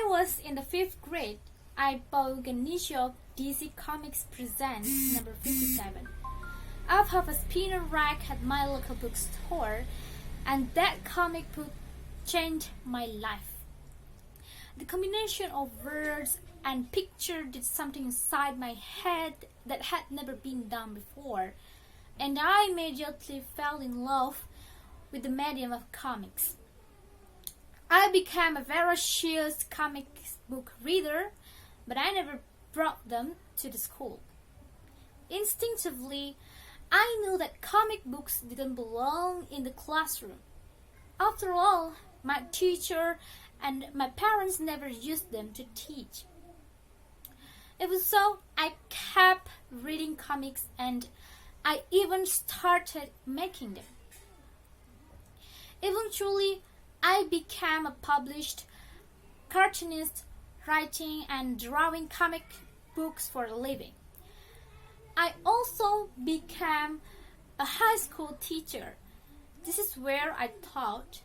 was in the 5th grade, I bought an issue of DC Comics Presents number 57. I have a spinner rack at my local bookstore, and that comic book changed my life. The combination of words and picture did something inside my head that had never been done before, and I immediately fell in love with the medium of comics. I became a voracious comic book reader, but I never brought them to the school. Instinctively, I knew that comic books didn't belong in the classroom. After all, my teacher and my parents never used them to teach. It was so I kept reading comics, and I even started making them. Eventually, I became a published cartoonist, writing and drawing comic books for a living. I also became a high school teacher. This is where I taught.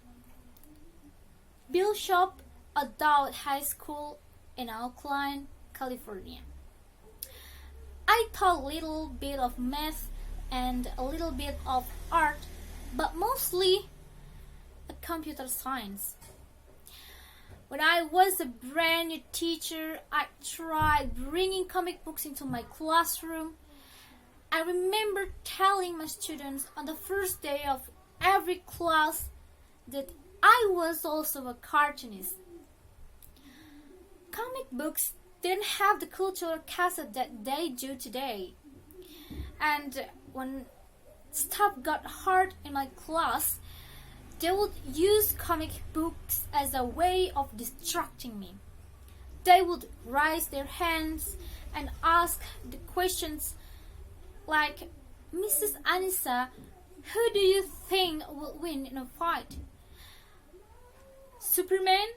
Bishop Adult High School in Oakland, California. I taught a little bit of math and a little bit of art, but mostly computer science. When I was a brand new teacher, I tried bringing comic books into my classroom. I remember telling my students on the first day of every class that I was also a cartoonist. Comic books didn't have the cultural cassette that they do today. And when stuff got hard in my class, they would use comic books as a way of distracting me. They would raise their hands and ask the questions like, "Mrs. Annisa, who do you think will win in a fight? Superman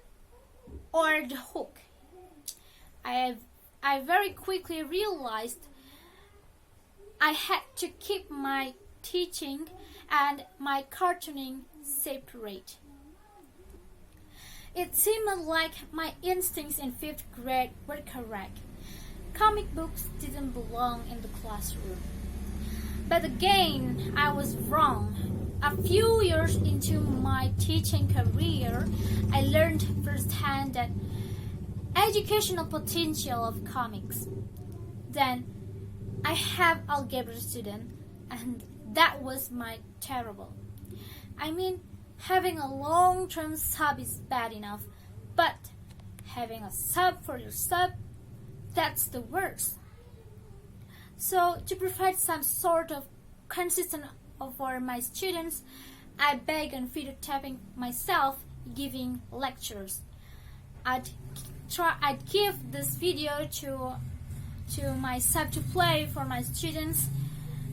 or the Hulk?" I very quickly realized I had to keep my teaching and my cartooning separate. It seemed like my instincts in 5th grade were correct. Comic books didn't belong in the classroom. But again, I was wrong. A few years into my teaching career, I learned firsthand that educational potential of comics. Then I have algebra student, and that was my terrible. I mean, having a long-term sub is bad enough, but having a sub for your sub, that's the worst. So to provide some sort of consistent for my students, I begged on videotaping myself giving lectures. I'd give this video to my sub to play for my students.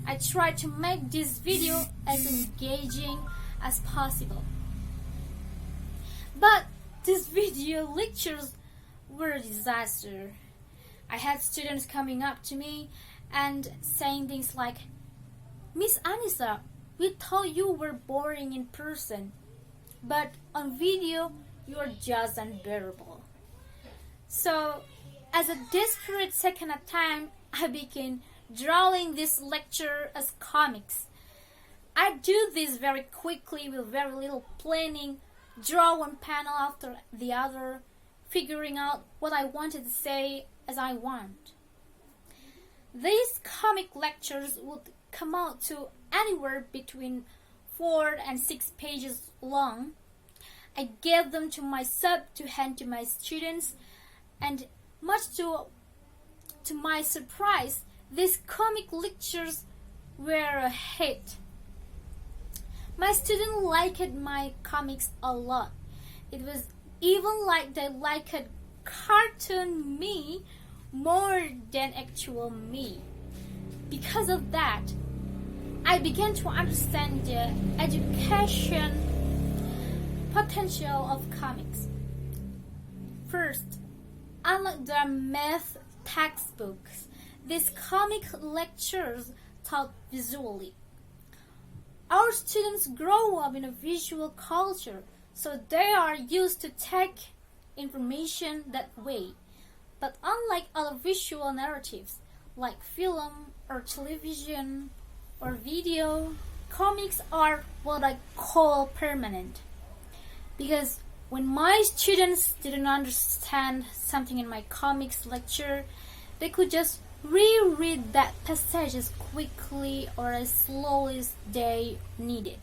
I tried to make this video as engaging as possible. But these video lectures were a disaster. I had students coming up to me and saying things like, "Miss Annisa, we thought you were boring in person, but on video you are just unbearable." So, as a desperate second attempt, I began drawing this lecture as comics. I do this very quickly with very little planning, draw one panel after the other, figuring out what I wanted to say as I want. These comic lectures would come out to anywhere between 4 and 6 pages long. I gave them to my sub to hand to my students, and much to my surprise, these comic lectures were a hit. My students liked my comics a lot. It was even like they liked cartoon me more than actual me. Because of that, I began to understand the education potential of comics. First, unlike the math textbooks, these comic lectures taught visually. Our students grow up in a visual culture, so they are used to take information that way. But unlike other visual narratives, like film or television or video, comics are what I call permanent. Because when my students didn't understand something in my comics lecture, they could just reread that passage as quickly or as slowly as they needed.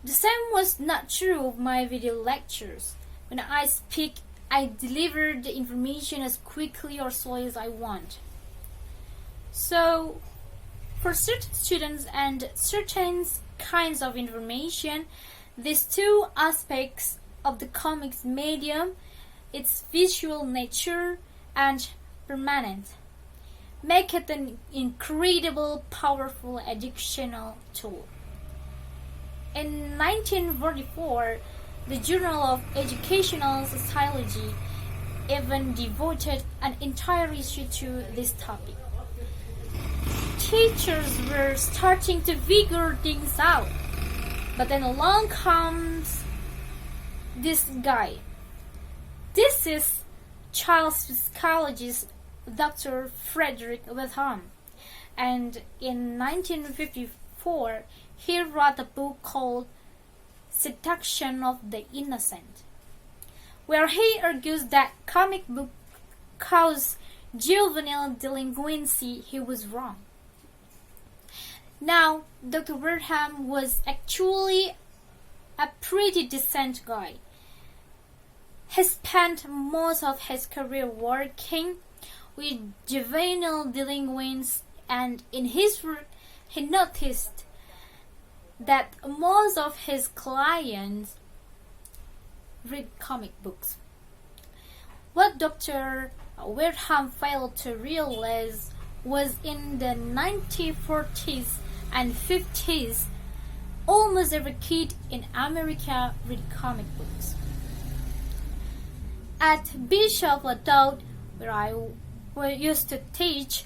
The same was not true of my video lectures. When I speak, I deliver the information as quickly or slowly as I want. So, for certain students and certain kinds of information, these two aspects of the comics medium, its visual nature and permanent, make it an incredible, powerful educational tool. In 1944, the Journal of Educational Sociology even devoted an entire issue to this topic. Teachers were starting to figure things out, but then along comes this guy. This is child psychologist Dr. Frederick Wetham, and in 1954 he wrote a book called Seduction of the Innocent, where he argues that comic book cause juvenile delinquency. He was wrong. Now, Dr. Wetham was actually a pretty decent guy. He spent most of his career working with juvenile delinquents, and in his work he noticed that most of his clients read comic books. What Dr. Wetham failed to realize was in the 1940s and 50s, almost every kid in America read comic books. At Bishop Adult, where I used to teach,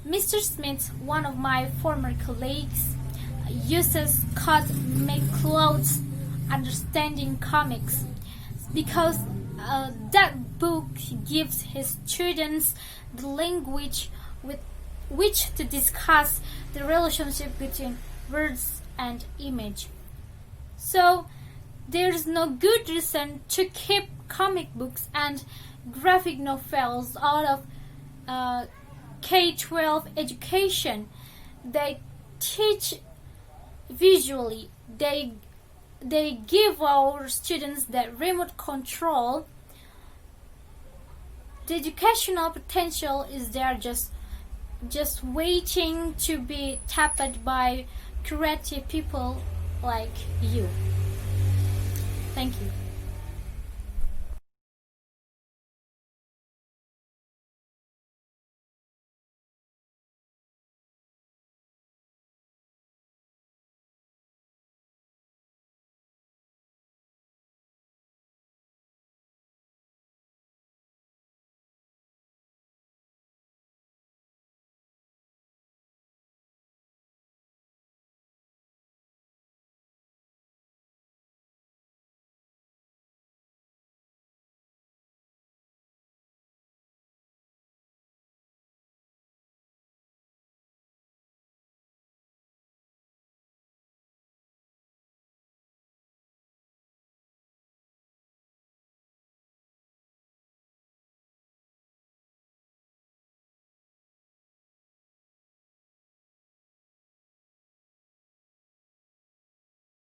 Mr. Smith, one of my former colleagues, uses Scott McCloud's Understanding Comics because that book gives his students the language with which to discuss the relationship between words and image. So there's no good reason to keep comic books and graphic novels out of K-12 education. They teach visually. They give our students that remote control. The educational potential is there, just waiting to be tapped by creative people like you. Thank you.